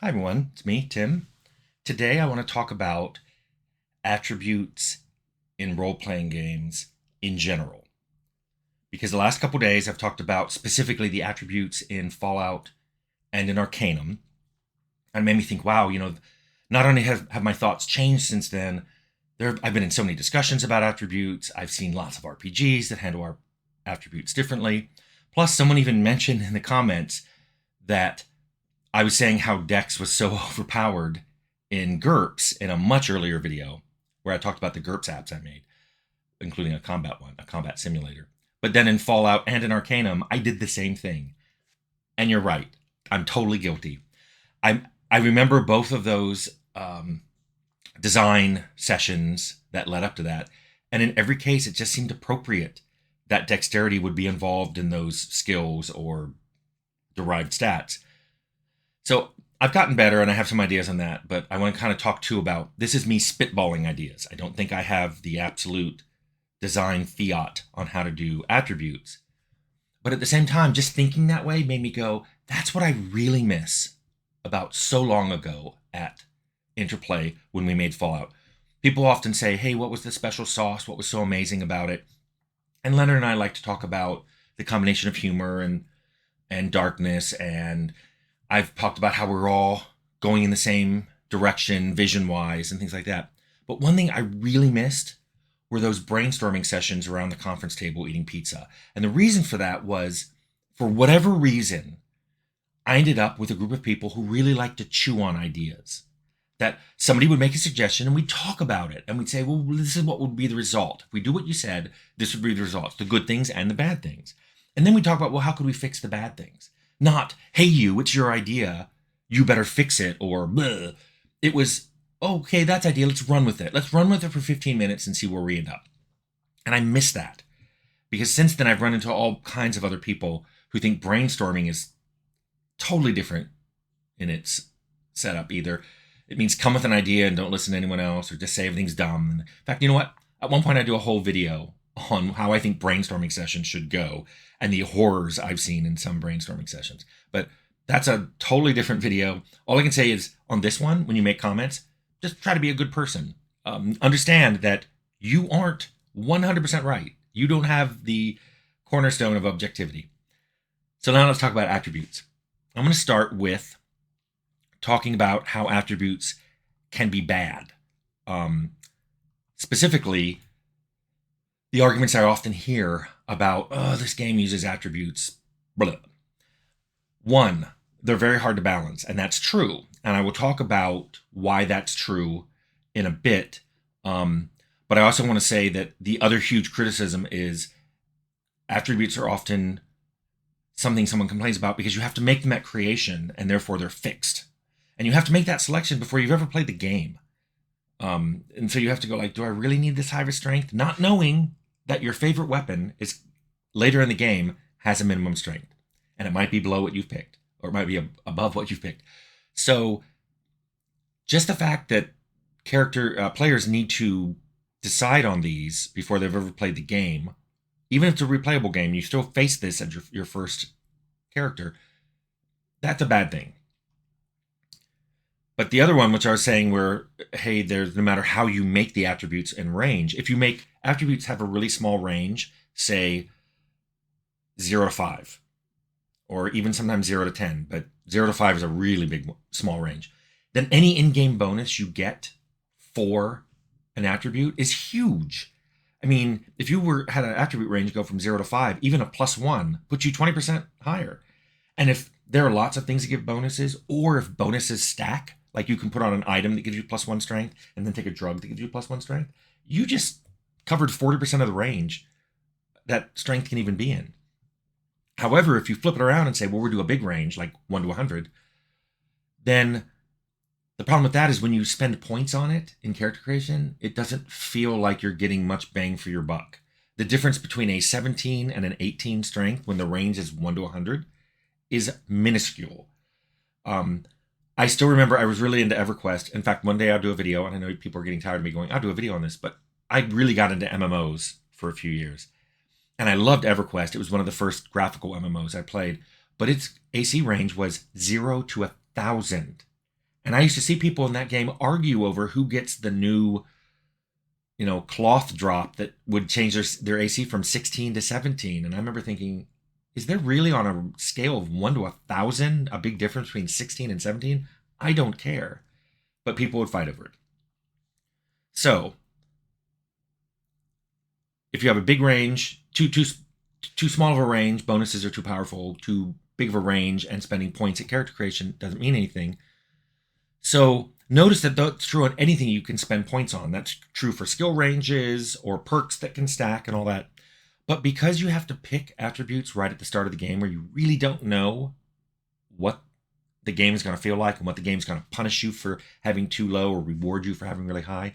Hi everyone, it's me, Tim. Today I want to talk about attributes in role-playing games in general. Because the last couple days I've talked about specifically the attributes in Fallout and in Arcanum. And it made me think, wow, not only have my thoughts changed since then, I've been in so many discussions about attributes. I've seen lots of RPGs that handle our attributes differently. Plus, someone even mentioned in the comments that I was saying how Dex was so overpowered in GURPS in a much earlier video where I talked about the GURPS apps I made, including a combat simulator. But then in Fallout and in Arcanum, I did the same thing. And you're right, I'm totally guilty. I remember both of those design sessions that led up to that. And in every case, it just seemed appropriate that dexterity would be involved in those skills or derived stats. So I've gotten better and I have some ideas on that, but I want to kind of talk too about this is me spitballing ideas. I don't think I have the absolute design fiat on how to do attributes. But at the same time, just thinking that way made me go, that's what I really miss about so long ago at Interplay when we made Fallout. People often say, hey, what was the special sauce? What was so amazing about it? And Leonard and I like to talk about the combination of humor and darkness, and I've talked about how we're all going in the same direction vision-wise and things like that. But one thing I really missed were those brainstorming sessions around the conference table eating pizza. And the reason for that was, for whatever reason, I ended up with a group of people who really like to chew on ideas. That somebody would make a suggestion and we'd talk about it. And we'd say, well, this is what would be the result. If we do what you said, this would be the results, the good things and the bad things. And then we talk about, well, how could we fix the bad things? Not, hey, it's your idea, you better fix it, or bleh. It was, okay, that's idea, let's run with it. Let's run with it for 15 minutes and see where we end up. And I miss that. Because since then, I've run into all kinds of other people who think brainstorming is totally different in its setup. Either it means come with an idea and don't listen to anyone else, or just say everything's dumb. In fact, you know what? At one point, I do a whole video on how I think brainstorming sessions should go and the horrors I've seen in some brainstorming sessions. But that's a totally different video. All I can say is on this one, when you make comments, just try to be a good person. Understand that you aren't 100% right. You don't have the cornerstone of objectivity. So now let's talk about attributes. I'm going to start with talking about how attributes can be bad. Specifically, the arguments I often hear about, this game uses attributes, blah. One, they're very hard to balance, and that's true. And I will talk about why that's true in a bit. But I also want to say that the other huge criticism is attributes are often something someone complains about because you have to make them at creation, and therefore they're fixed. And you have to make that selection before you've ever played the game. And so you have to go like, do I really need this high strength? Not knowing that your favorite weapon is later in the game has a minimum strength, and it might be below what you've picked, or it might be above what you've picked. So just the fact that players need to decide on these before they've ever played the game, even if it's a replayable game, you still face this as your first character. That's a bad thing. But the other one, which I was saying where, hey, there's no matter how you make the attributes and range, if you make attributes have a really small range, say 0 to 5, or even sometimes 0 to 10, but 0 to 5 is a really small range, then any in-game bonus you get for an attribute is huge. I mean, if you had an attribute range go from 0 to 5, even a +1 puts you 20% higher. And if there are lots of things that give bonuses, or if bonuses stack, like you can put on an item that gives you +1 strength and then take a drug that gives you +1 strength, you just covered 40% of the range that strength can even be in. However, if you flip it around and say, well, we'll do a big range, like 1 to 100, then the problem with that is when you spend points on it in character creation, it doesn't feel like you're getting much bang for your buck. The difference between a 17 and an 18 strength when the range is 1 to 100 is minuscule. I still remember I was really into EverQuest. In fact, one day I'll do a video, and I know people are getting tired of me going, I'll do a video on this, but I really got into MMOs for a few years. And I loved EverQuest. It was one of the first graphical MMOs I played. But its AC range was 0 to 1,000. And I used to see people in that game argue over who gets the new, cloth drop that would change their AC from 16 to 17. And I remember thinking, is there really on a scale of 1 to 1,000 a big difference between 16 and 17? I don't care. But people would fight over it. So, if you have a big range, too small of a range, bonuses are too powerful, too big of a range, and spending points at character creation doesn't mean anything. So notice that that's true on anything you can spend points on. That's true for skill ranges or perks that can stack and all that. But because you have to pick attributes right at the start of the game where you really don't know what the game is going to feel like and what the game is going to punish you for having too low or reward you for having really high,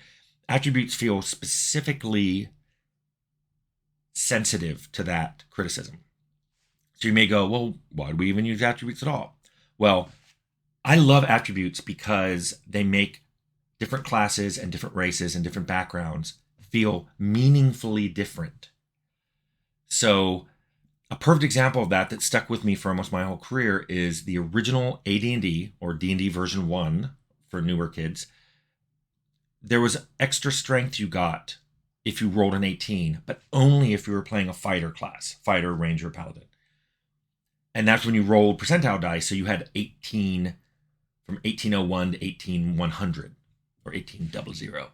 attributes feel specifically sensitive to that criticism. So you may go, well, why do we even use attributes at all? Well, I love attributes because they make different classes and different races and different backgrounds feel meaningfully different. So a perfect example of that stuck with me for almost my whole career is the original AD&D, or D&D version 1 for newer kids. There was extra strength you got if you rolled an 18, but only if you were playing a fighter class, fighter, ranger, paladin. And that's when you rolled percentile dice, so you had 18 from 1801 to 18100 or 1800.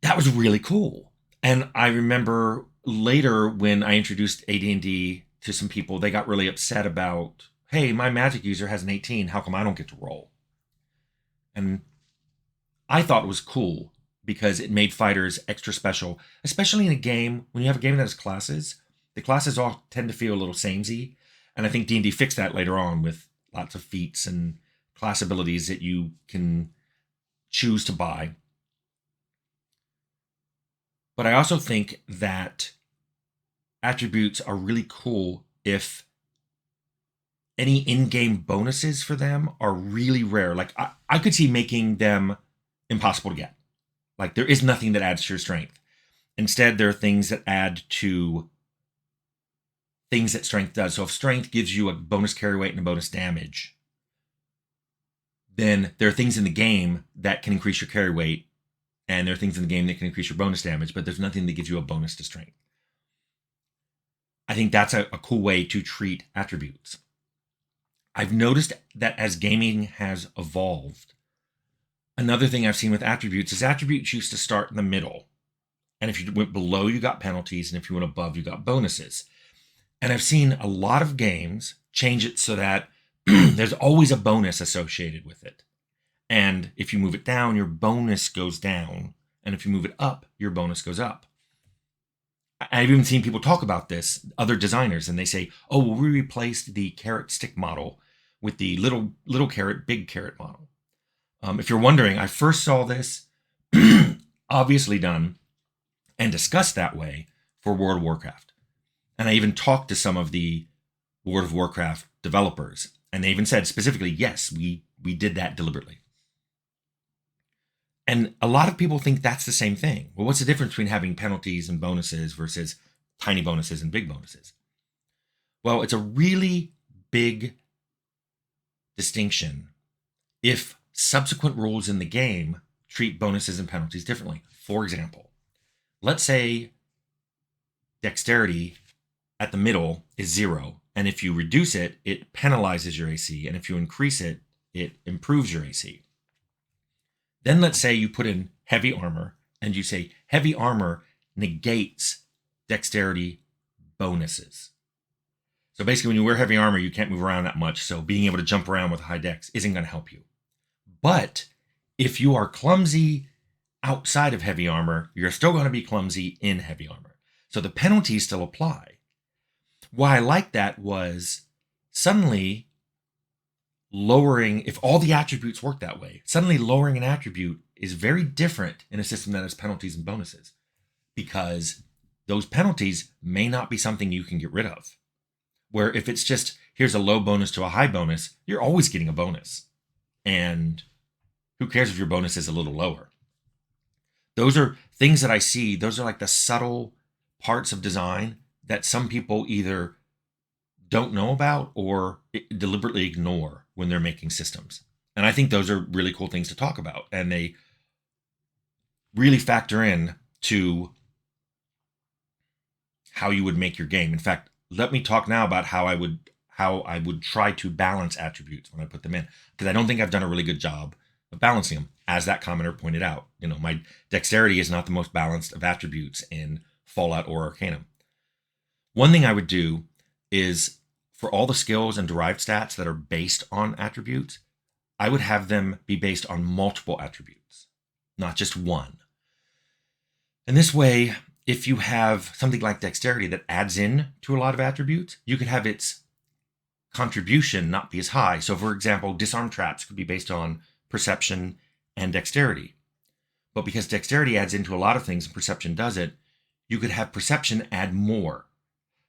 That was really cool. And I remember later when I introduced AD&D to some people, they got really upset about, hey, my magic user has an 18. How come I don't get to roll? And I thought it was cool because it made fighters extra special, especially in a game. When you have a game that has classes, the classes all tend to feel a little samey. And I think D&D fixed that later on with lots of feats and class abilities that you can choose to buy. But I also think that attributes are really cool if any in-game bonuses for them are really rare. Like I could see making them impossible to get. Like there is nothing that adds to your strength. Instead, there are things that add to things that strength does. So if strength gives you a bonus carry weight and a bonus damage, then there are things in the game that can increase your carry weight, and there are things in the game that can increase your bonus damage, but there's nothing that gives you a bonus to strength. I think that's a cool way to treat attributes. I've noticed that as gaming has evolved, another thing I've seen with attributes is attributes used to start in the middle. And if you went below, you got penalties, and if you went above, you got bonuses. And I've seen a lot of games change it so that there's always a bonus associated with it. And if you move it down, your bonus goes down. And if you move it up, your bonus goes up. I've even seen people talk about this, other designers, and they say, oh, well, we replaced the carrot stick model with the little carrot, big carrot model. If you're wondering, I first saw this obviously done and discussed that way for World of Warcraft. And I even talked to some of the World of Warcraft developers, and they even said specifically, yes, we did that deliberately. And a lot of people think that's the same thing. Well, what's the difference between having penalties and bonuses versus tiny bonuses and big bonuses? Well, it's a really big distinction if subsequent rules in the game treat bonuses and penalties differently. For example, let's say dexterity at the middle is 0, and if you reduce it, it penalizes your AC, and if you increase it, it improves your AC. Then let's say you put in heavy armor, and you say heavy armor negates dexterity bonuses. So basically, when you wear heavy armor, you can't move around that much, so being able to jump around with high dex isn't going to help you. But if you are clumsy outside of heavy armor, you're still going to be clumsy in heavy armor. So the penalties still apply. Why I like that was suddenly lowering, if all the attributes work that way, suddenly lowering an attribute is very different in a system that has penalties and bonuses, because those penalties may not be something you can get rid of. Where if it's just, here's a low bonus to a high bonus, you're always getting a bonus. And who cares if your bonus is a little lower? Those are things that I see. Those are like the subtle parts of design that some people either don't know about or deliberately ignore when they're making systems. And I think those are really cool things to talk about. And they really factor in to how you would make your game. In fact, let me talk now about how I would try to balance attributes when I put them in, because I don't think I've done a really good job of balancing them. As that commenter pointed out, my dexterity is not the most balanced of attributes in Fallout or Arcanum. One thing I would do is, for all the skills and derived stats that are based on attributes, I would have them be based on multiple attributes, not just one. And this way, if you have something like dexterity that adds in to a lot of attributes, you could have its contribution not be as high. So for example, disarm traps could be based on perception and dexterity. But because dexterity adds into a lot of things and perception doesn't, you could have perception add more.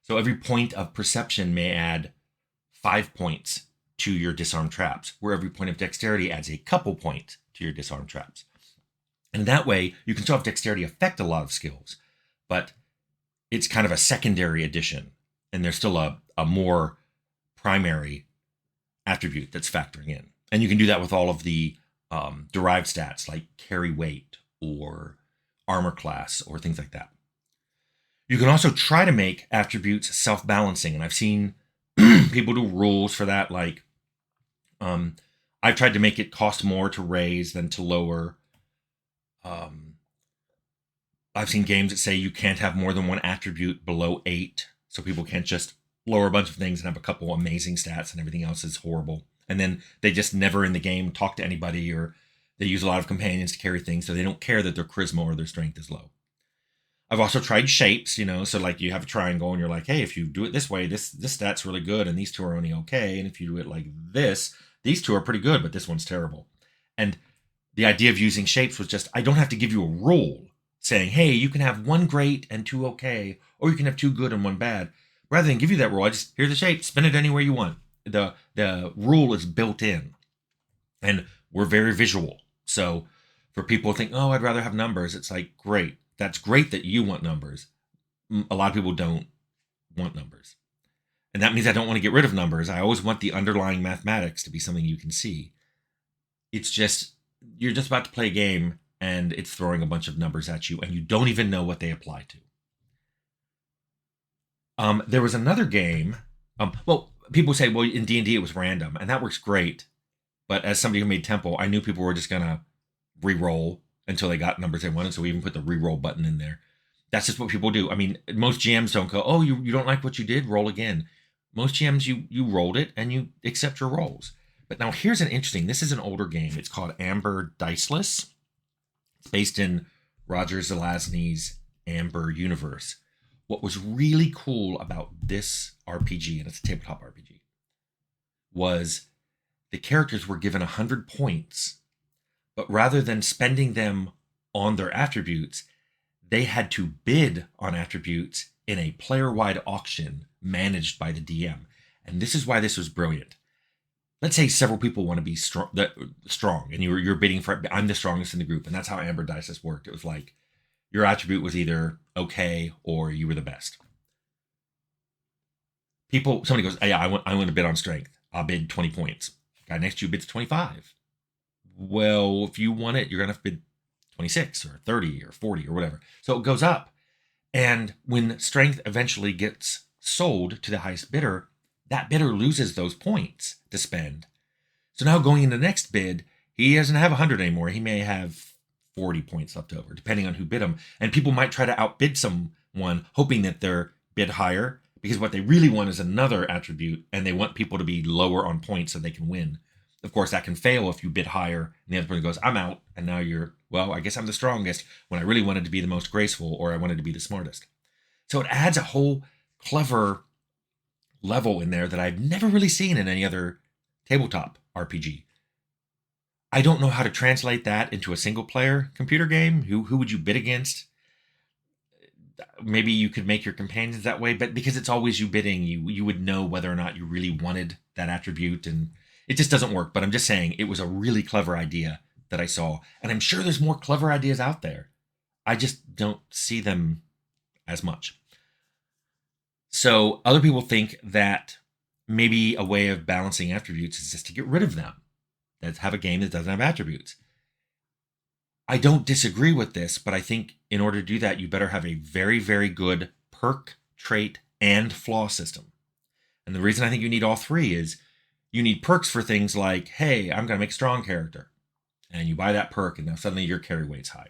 So every point of perception may add 5 points to your disarm traps, where every point of dexterity adds a couple points to your disarm traps. And that way, you can still have dexterity affect a lot of skills, but it's kind of a secondary addition, and there's still a more primary attribute that's factoring in. And you can do that with all of the derived stats like carry weight or armor class or things like that. You can also try to make attributes self-balancing, and I've seen people do rules for that. Like, I've tried to make it cost more to raise than to lower. I've seen games that say you can't have more than one attribute below 8, so people can't just lower a bunch of things and have a couple amazing stats and everything else is horrible. And then they just never in the game talk to anybody, or they use a lot of companions to carry things, so they don't care that their charisma or their strength is low. I've also tried shapes, so like you have a triangle and you're like, hey, if you do it this way, this stat's really good and these two are only okay. And if you do it like this, these two are pretty good, but this one's terrible. And the idea of using shapes was just, I don't have to give you a rule saying, hey, you can have 1 great and 2 okay, or you can have 2 good and 1 bad. Rather than give you that rule, I just, here's the shape, spin it anywhere you want. The rule is built in. And we're very visual. So for people who think, oh, I'd rather have numbers, it's like, great. That's great that you want numbers. A lot of people don't want numbers. And that means I don't want to get rid of numbers. I always want the underlying mathematics to be something you can see. It's just, you're just about to play a game and it's throwing a bunch of numbers at you and you don't even know what they apply to. There was another game. People say, well, in D&D it was random, and that works great. But as somebody who made Temple, I knew people were just going to re-roll until they got numbers they wanted, so we even put the re-roll button in there. That's just what people do. I mean, most GMs don't go, oh, you don't like what you did? Roll again. Most GMs, you rolled it, and you accept your rolls. But now here's this is an older game. It's called Amber Diceless. It's based in Roger Zelazny's Amber universe. What was really cool about this RPG, and it's a tabletop RPG, was the characters were given 100 points, but rather than spending them on their attributes, they had to bid on attributes in a player-wide auction managed by the DM. And this is why this was brilliant. Let's say several people want to be strong, and you're bidding for, I'm the strongest in the group, and that's how Amber Diceless worked. It was like your attribute was either okay or you were the best. Somebody goes, hey, I want to bid on strength. I'll bid 20 points. Guy next to you bids 25. Well, if you want it, you're going to have to bid 26 or 30 or 40 or whatever. So it goes up. And when strength eventually gets sold to the highest bidder, that bidder loses those points to spend. So now going into the next bid, he doesn't have 100 anymore. He may have 40 points left over, depending on who bid him. And people might try to outbid someone, hoping that they're bid higher, because what they really want is another attribute, and they want people to be lower on points so they can win. Of course, that can fail if you bid higher, and the other person goes, I'm out, and now you're, well, I guess I'm the strongest, when I really wanted to be the most graceful, or I wanted to be the smartest. So it adds a whole clever level in there that I've never really seen in any other tabletop RPG. I don't know how to translate that into a single-player computer game. Who would you bid against? Maybe you could make your companions that way, but because it's always you bidding, you would know whether or not you really wanted that attribute, and it just doesn't work. But I'm just saying it was a really clever idea that I saw, and I'm sure there's more clever ideas out there. I just don't see them as much. So other people think that maybe a way of balancing attributes is just to get rid of them. that have a game that doesn't have attributes. I don't disagree with this, but I think in order to do that, you better have a very, very good perk, trait, and flaw system. And the reason I think you need all three is you need perks for things like, hey, I'm going to make a strong character. And you buy that perk, and now suddenly your carry weight's high.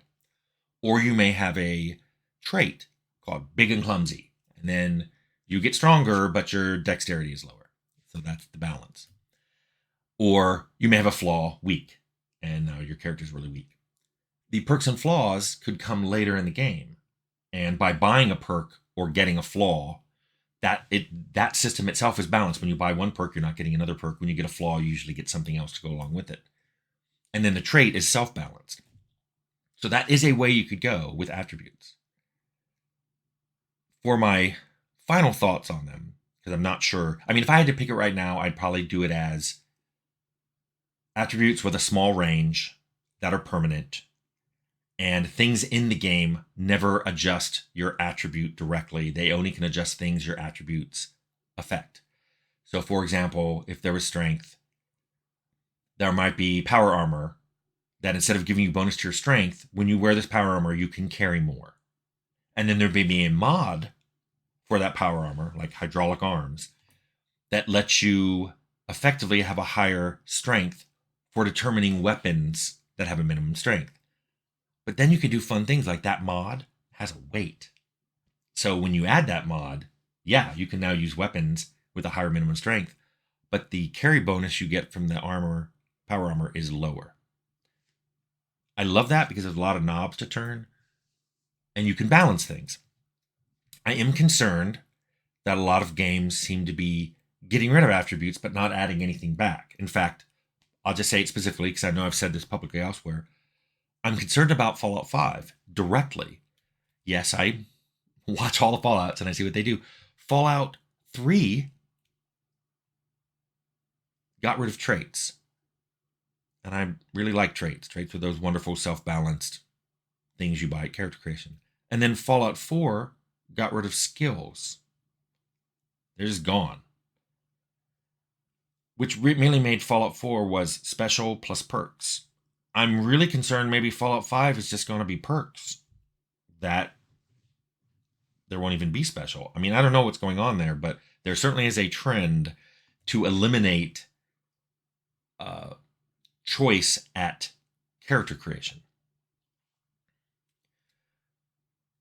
Or you may have a trait called big and clumsy. And then you get stronger, but your dexterity is lower. So that's the balance. Or you may have a flaw, weak, and now your character's really weak. The perks and flaws could come later in the game. And by buying a perk or getting a flaw, that system itself is balanced. When you buy one perk, you're not getting another perk. When you get a flaw, you usually get something else to go along with it. And then the trait is self-balanced. So that is a way you could go with attributes. For my final thoughts on them, because I'm not sure. I mean, if I had to pick it right now, I'd probably do it as attributes with a small range that are permanent, and things in the game never adjust your attribute directly. They only can adjust things your attributes affect. So, for example, if there was strength, there might be power armor that instead of giving you bonus to your strength, when you wear this power armor, you can carry more. And then there may be a mod for that power armor, like hydraulic arms, that lets you effectively have a higher strength for determining weapons that have a minimum strength. But then you can do fun things like that mod has a weight. So when you add that mod, yeah, you can now use weapons with a higher minimum strength, but the carry bonus you get from the power armor is lower. I love that because there's a lot of knobs to turn, and you can balance things. I am concerned that a lot of games seem to be getting rid of attributes but not adding anything back. In fact, I'll just say it specifically because I know I've said this publicly elsewhere. I'm concerned about Fallout 5 directly. Yes, I watch all the Fallouts and I see what they do. Fallout 3 got rid of traits. And I really like traits. Traits are those wonderful self-balanced things you buy at character creation. And then Fallout 4 got rid of skills. They're just gone. Which mainly made Fallout 4 was special plus perks. I'm really concerned maybe Fallout 5 is just going to be perks. That there won't even be special. I mean, I don't know what's going on there, but there certainly is a trend to eliminate choice at character creation.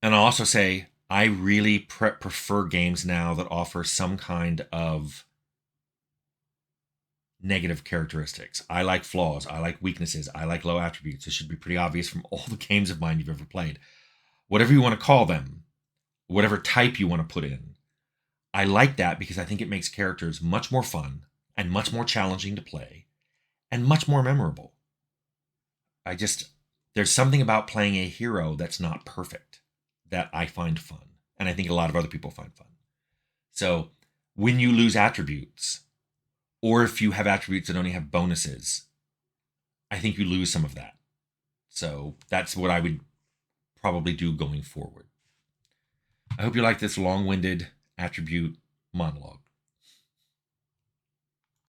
And I'll also say, I really prefer games now that offer some kind of negative characteristics. I like flaws. I like weaknesses. I like low attributes. It should be pretty obvious from all the games of mine you've ever played. Whatever you want to call them, whatever type you want to put in, I like that because I think it makes characters much more fun and much more challenging to play and much more memorable. There's something about playing a hero that's not perfect that I find fun. And I think a lot of other people find fun. So when you lose attributes, or if you have attributes that only have bonuses, I think you lose some of that. So that's what I would probably do going forward. I hope you like this long-winded attribute monologue.